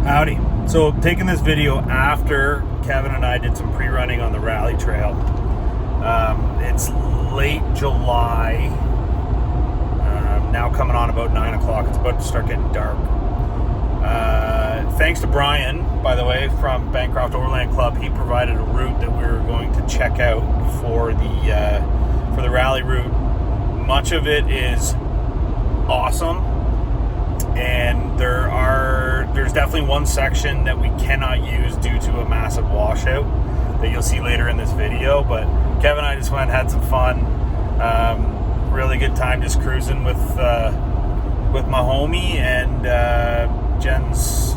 Howdy. So taking this video after Kevin and I did some pre-running on the rally trail. It's late July, now coming on about 9 o'clock. It's about to start getting dark. Thanks to Brian, by the way, from Bancroft Overland Club. He provided a route that we were going to check out for the rally route. Much of it is awesome, and there's definitely one section that we cannot use due to a massive washout that you'll see later in this video. But Kevin and I just went and had some fun. Really good time just cruising with my homie, and Jen's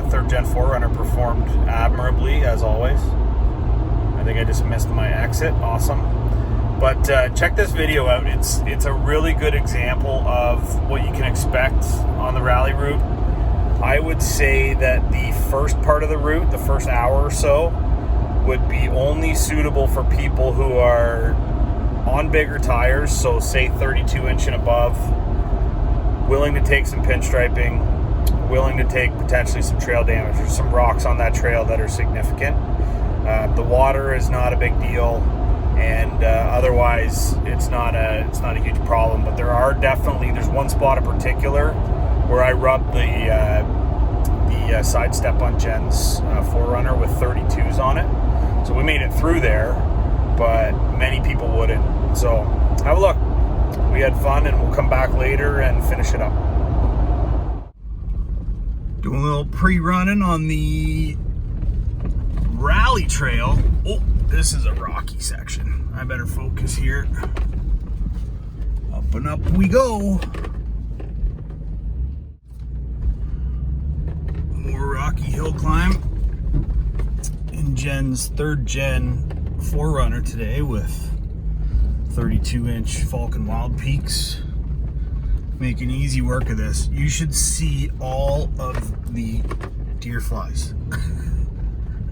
third gen 4Runner performed admirably as always. I think I just missed my exit. Awesome. But check this video out. It's a really good example of what you can expect on the rally route. I would say that the first part of the route, the first hour or so, would be only suitable for people who are on bigger tires, so say 32 inch and above, willing to take some pinstriping, willing to take potentially some trail damage. There's some rocks on that trail that are significant. The water is not a big deal, and otherwise it's not a huge problem. But there's one spot in particular where I rubbed the side step on Jen's 4Runner with 32s on it. So we made it through there, but many people wouldn't. So have a look. We had fun, and we'll come back later and finish it up. Doing a little pre-running on the rally trail. Oh, this is a rocky section. I better focus here. Up and up we go. More rocky hill climb in Jen's third gen 4Runner today with 32 inch Falcon Wild Peaks. Making easy work of this. You should see all of the deer flies. I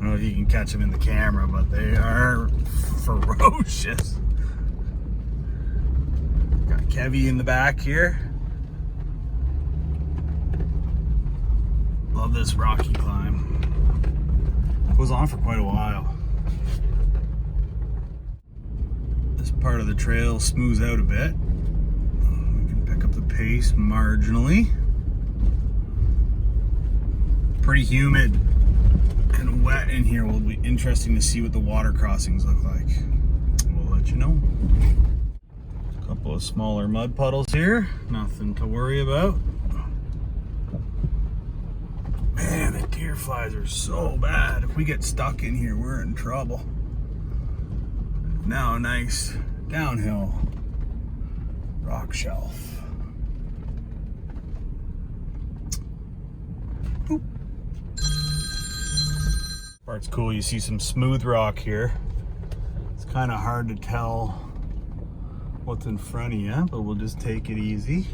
don't know if you can catch them in the camera, but they are ferocious. Got Kevy in the back here. Love this rocky climb. Goes on for quite a while. This part of the trail smooths out a bit. We can pick up the pace marginally. Pretty humid and wet in here. Will be interesting to see what the water crossings look like. We'll let you know. A couple of smaller mud puddles here. Nothing to worry about. Man, the deer flies are so bad. If we get stuck in here, we're in trouble. Now a nice downhill rock shelf. Boop. Part's cool. You see some smooth rock here. It's kind of hard to tell what's in front of you, but we'll just take it easy.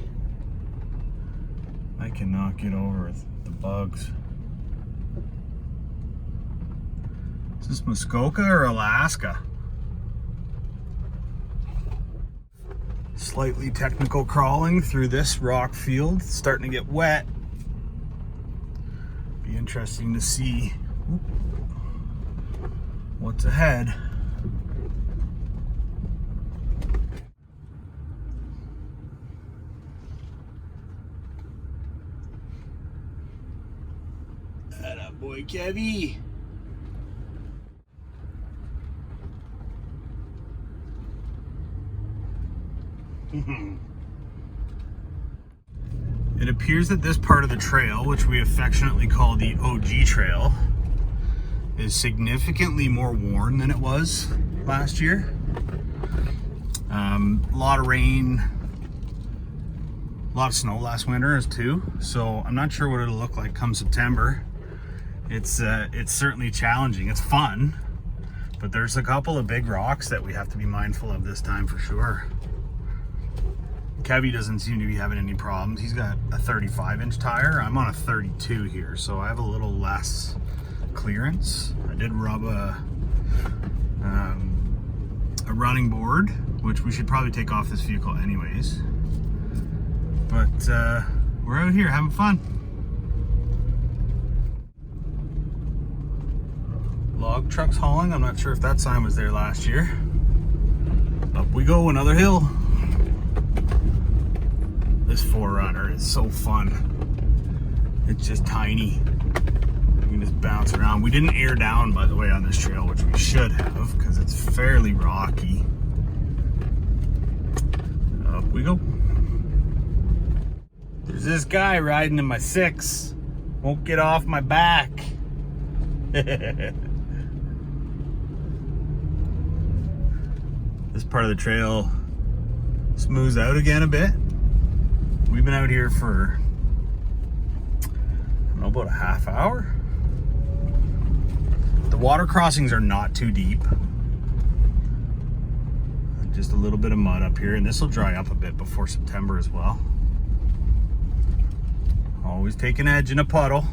I cannot get over the bugs. Is this Muskoka or Alaska? Slightly technical crawling through this rock field. It's starting to get wet. Be interesting to see what's ahead. Atta boy, Kevy. It appears that this part of the trail, which we affectionately call the OG trail, is significantly more worn than it was last year. A lot of rain, a lot of snow last winter too, so I'm not sure what it'll look like come September. It's certainly challenging. It's fun, but there's a couple of big rocks that we have to be mindful of this time for sure. Kevy doesn't seem to be having any problems. He's got a 35 inch tire. I'm on a 32 here, so I have a little less clearance. I did rub a running board, which we should probably take off this vehicle anyways. But we're out here having fun. log trucks hauling. I'm not sure if that sign was there last year. Up we go, another hill. This 4Runner is so fun. It's just tiny. You can just bounce around. We didn't air down, by the way, on this trail, which we should have, because it's fairly rocky. Up we go. There's this guy riding in my 6. Won't get off my back. This part of the trail smooths out again a bit. We've been out here for, I don't know, about a half hour. The water crossings are not too deep. Just a little bit of mud up here, and this will dry up a bit before September as well. Always take an edge in a puddle.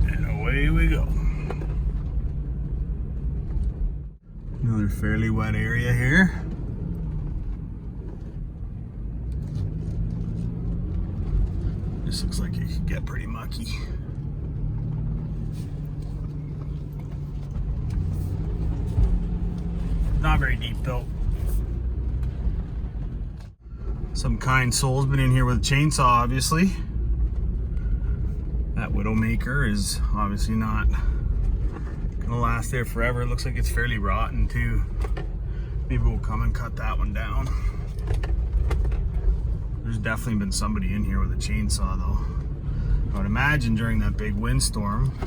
And away we go. Another fairly wet area here. This looks like it could get pretty mucky. Not very deep though. Some kind soul's been in here with a chainsaw, obviously. That Widowmaker is obviously not gonna last there forever. It looks like it's fairly rotten too. Maybe we'll come and cut that one down. There's definitely been somebody in here with a chainsaw though. I would imagine during that big windstorm,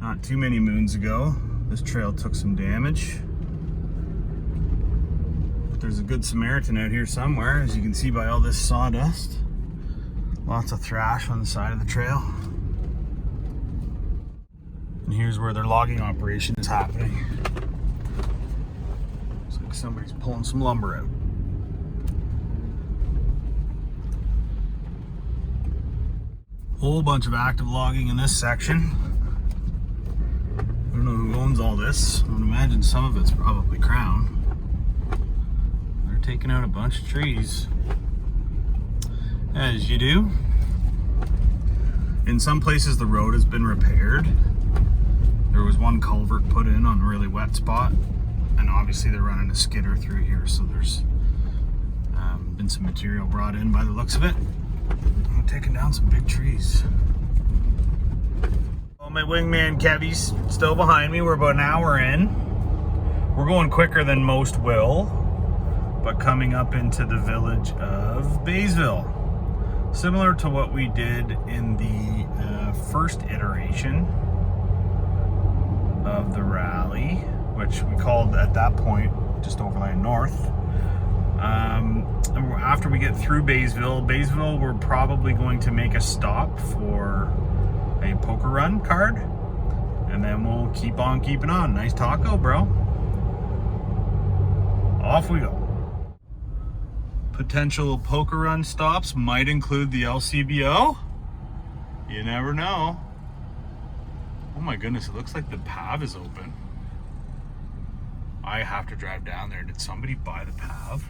not too many moons ago, this trail took some damage. But there's a good Samaritan out here somewhere, as you can see by all this sawdust. Lots of thrash on the side of the trail. And here's where their logging operation is happening. Looks like somebody's pulling some lumber out. Whole bunch of active logging in this section. I don't know who owns all this. I would imagine some of it's probably Crown. They're taking out a bunch of trees, as you do. In some places the road has been repaired. There was one culvert put in on a really wet spot, and obviously they're running a skidder through here, so there's been some material brought in by the looks of it. I'm taking down some big trees. Well, my wingman Kevy's still behind me. We're about an hour in. We're going quicker than most will, but coming up into the village of Baysville. Similar to what we did in the first iteration of the rally, which we called at that point just overland north. After we get through Baysville, we're probably going to make a stop for a poker run card, and then we'll keep on keeping on. Nice taco, bro. Off we go. Potential poker run stops might include the LCBO. You never know. Oh my goodness, it looks like the PAV is open. I have to drive down there. Did somebody buy the PAV?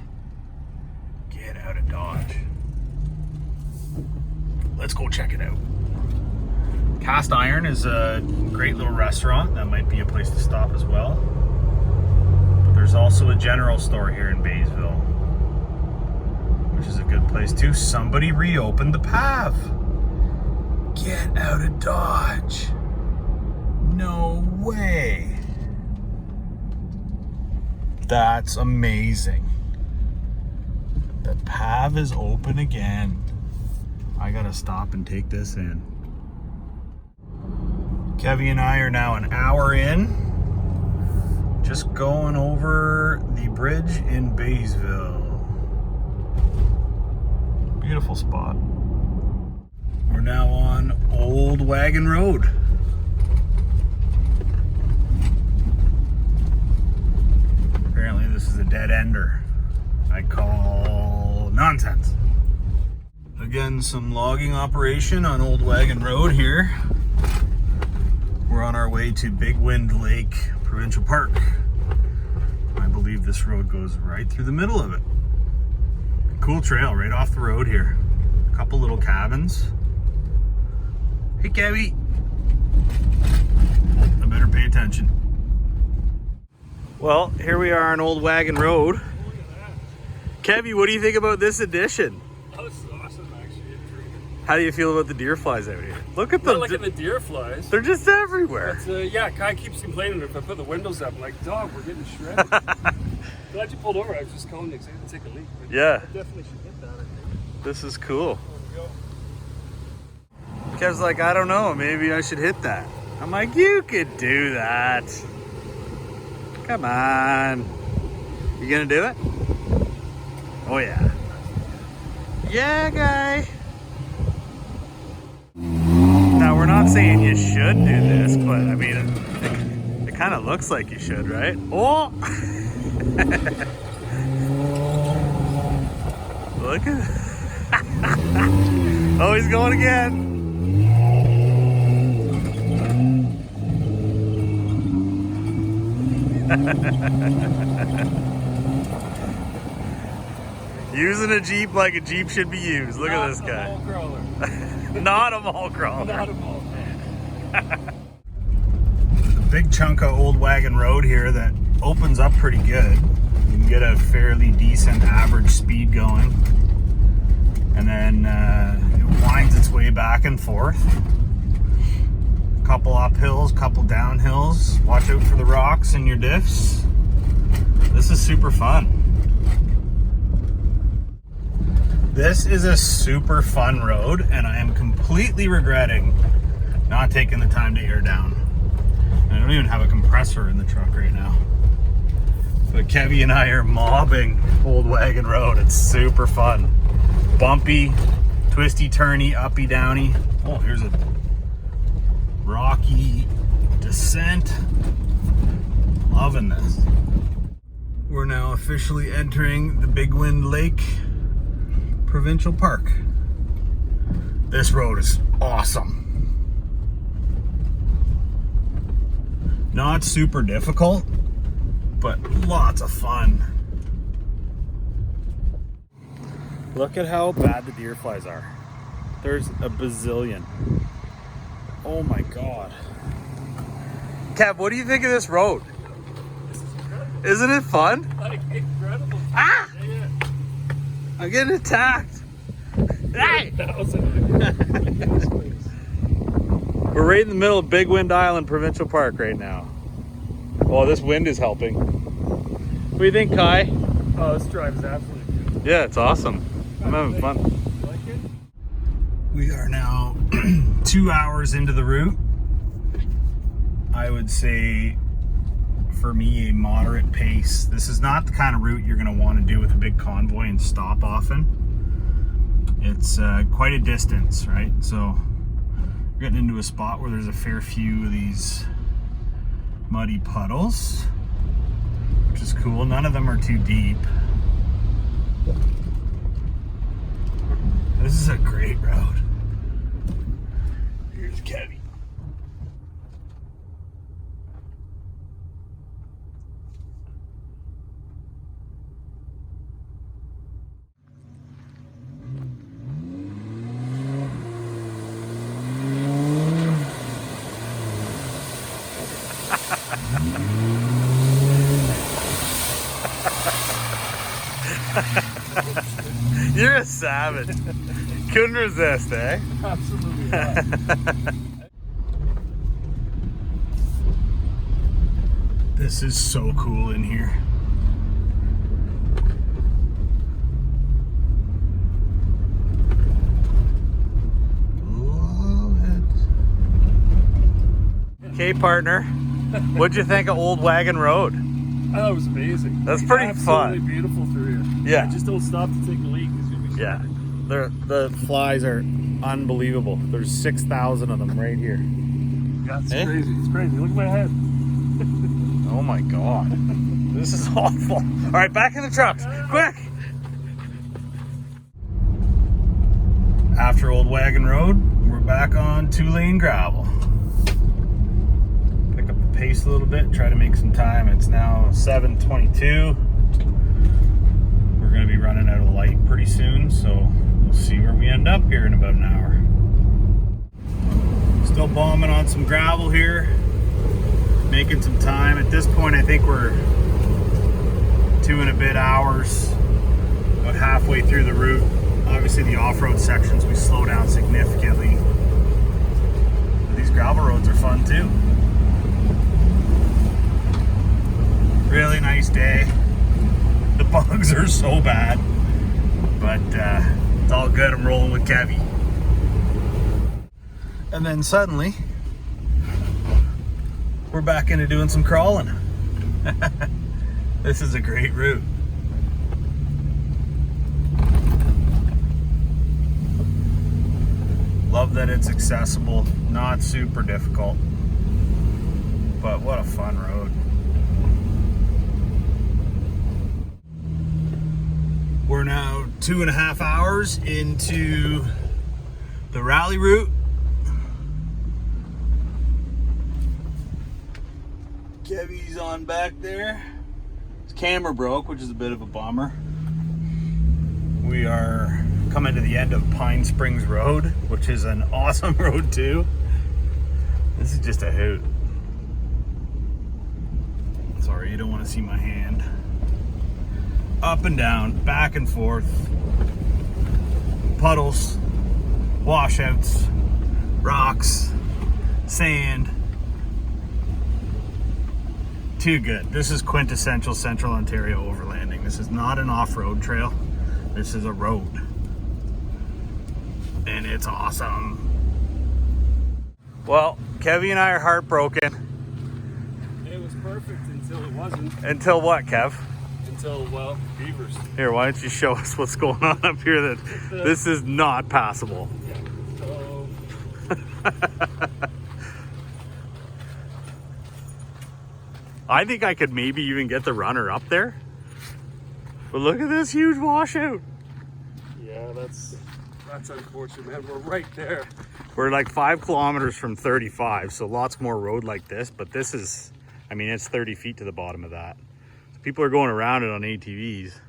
Get out of Dodge. Let's go check it out. Cast Iron is a great little restaurant. That might be a place to stop as well. But there's also a general store here in Baysville, which is a good place too. Somebody reopened the PAV. Get out of Dodge. No way. That's amazing. The PAV is open again. I gotta stop and take this in. Kevy and I are now an hour in. Just going over the bridge in Baysville. Beautiful spot. We're now on Old Wagon Road. Apparently this is a dead ender. I call nonsense. Again, some logging operation on Old Wagon Road here. We're on our way to Big Wind Lake Provincial Park. I believe this road goes right through the middle of it. Cool trail right off the road here. A couple little cabins. Hey, Kevy. I better pay attention. Well, here we are on Old Wagon Road. Kevy, what do you think about this addition? Oh, this is awesome, actually. How do you feel about the deer flies out here? Look at them. Look at the deer flies. They're just everywhere. Yeah, Kai keeps complaining if I put the windows up. I'm like, dog, we're getting shredded. Glad you pulled over. I was just calling you to take a leak. But Yeah. I definitely should hit that, I think. This is cool. There we go. Kev's like, I don't know, maybe I should hit that. I'm like, you could do that. Come on. You gonna do it? Oh yeah. Yeah, guy. Now, we're not saying you should do this, but I mean, it kind of looks like you should, right? Oh! Look at Oh, he's going again. Using a Jeep like a Jeep should be used. Look at this guy. Not a mall crawler. Not a mall crawler. A big chunk of Old Wagon Road here that opens up pretty good. You can get a fairly decent average speed going. And then it winds its way back and forth. Couple uphills, couple downhills. Watch out for the rocks and your diffs. This is super fun. This is a super fun road, and I am completely regretting not taking the time to air down. I don't even have a compressor in the truck right now. But Kevy and I are mobbing Old Wagon Road. It's super fun. Bumpy, twisty, turny, uppy, downy. Oh, here's a rocky descent. Loving this. We're now officially entering the Big Wind Lake Provincial Park. This road is awesome. Not super difficult, but lots of fun. Look at how bad the deer flies are. There's a bazillion. Oh my God. Kev, what do you think of this road? This is incredible. Isn't it fun? Like, incredible. Ah! Yeah. I'm getting attacked. Hey! We're right in the middle of Big Wind Island Provincial Park right now. Oh, this wind is helping. What do you think, Kai? Oh, this drive is absolutely beautiful. Yeah, it's awesome. I'm having fun. Like it? We are now 2 hours into the route. I would say, for me, a moderate pace. This is not the kind of route you're going to want to do with a big convoy and stop often. It's quite a distance, right? So we're getting into a spot where there's a fair few of these muddy puddles, which is cool. None of them are too deep. This is a great road. Here's Kevy. You're a savage. Couldn't resist, eh? Absolutely not. This is so cool in here. Love it. Okay, partner. What'd you think of Old Wagon Road? Oh, it was amazing. That's pretty fun. Absolutely beautiful through here. Yeah. Just don't stop to take a leak. Yeah. The flies are unbelievable. There's 6,000 of them right here. Yeah, it's crazy. It's crazy. Look at my head. Oh my God. This is awful. All right, back in the trucks. Quick. After Old Wagon Road, we're back on 2-lane gravel. Pick up the pace a little bit, try to make some time. It's now 7:22. We're going to be running out of light pretty soon, so we'll see where we end up here in about an hour. Still bombing on some gravel here, making some time. At this point, I think we're 2 and a bit hours, about halfway through the route. Obviously the off-road sections we slow down significantly. But these gravel roads are fun too. Really nice day. The bugs are so bad, but it's all good. I'm rolling with Kevy. And then suddenly, we're back into doing some crawling. This is a great route. Love that it's accessible, not super difficult, but what a fun road. We're now 2.5 hours into the rally route. Kevy's on back there. His camera broke, which is a bit of a bummer. We are coming to the end of Pine Springs Road, which is an awesome road too. This is just a hoot. Sorry, you don't want to see my hand. Up and down, back and forth. Puddles, washouts, rocks, sand. Too good. This is quintessential Central Ontario overlanding. This is not an off-road trail. This is a road. And it's awesome. Well, Kevy and I are heartbroken. It was perfect until it wasn't. Until what, Kev? Until, well, beavers. Here, why don't you show us what's going on up here? That this is not passable. Yeah. So... I think I could maybe even get the runner up there. But look at this huge washout. Yeah, that's unfortunate, man. We're right there. We're like 5 kilometers from 35, so lots more road like this, but this is, I mean, it's 30 feet to the bottom of that. So people are going around it on ATVs.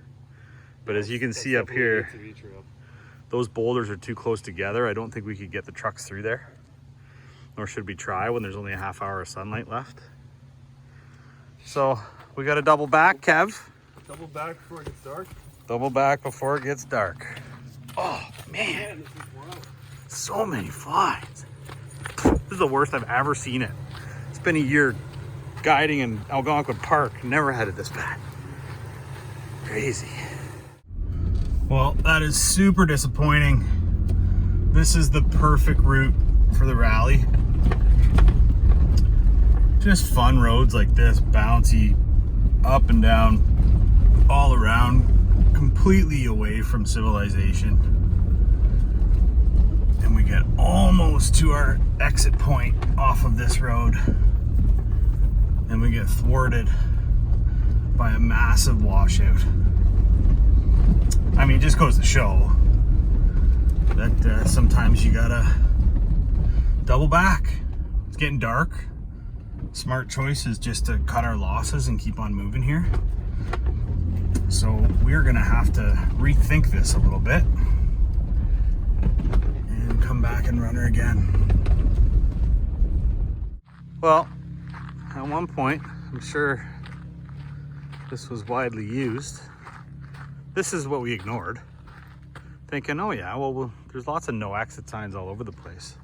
But as you can see up here, those boulders are too close together. I don't think we could get the trucks through there. Nor should we try when there's only a half hour of sunlight left. So we got to double back, Kev. Double back before it gets dark. Double back before it gets dark. Oh man, This is wild. so many flies. This is the worst I've ever seen it. It's been a year guiding in Algonquin Park. Never had it this bad. Crazy. Well, that is super disappointing. This is the perfect route for the rally. Just fun roads like this, bouncy, up and down, all around, completely away from civilization. And we get almost to our exit point off of this road. And we get thwarted by a massive washout. I mean, it just goes to show that sometimes you gotta double back. It's getting dark. Smart choice is just to cut our losses and keep on moving here. So we're gonna have to rethink this a little bit and come back and run her again. Well, at one point, I'm sure this was widely used. This is what we ignored, thinking, oh yeah, well, there's lots of no exit signs all over the place.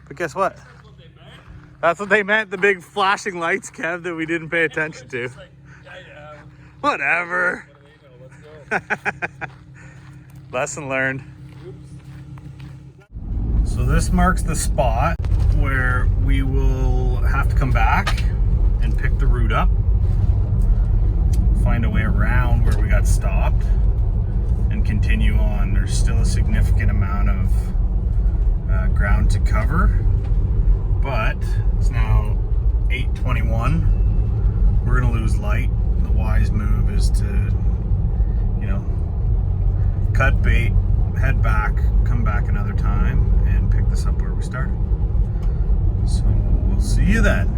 But guess what? That's what they meant, the big flashing lights, Kev, that we didn't pay attention to. Whatever. Lesson learned. So this marks the spot where we will have to come back and pick the route up, find a way around where we got stopped, and continue on. There's still a significant amount of ground to cover, but it's now 8:21. We're gonna lose light. The wise move is to, you know, cut bait, head back, come back another time, and pick this up where we started. So we'll see you then.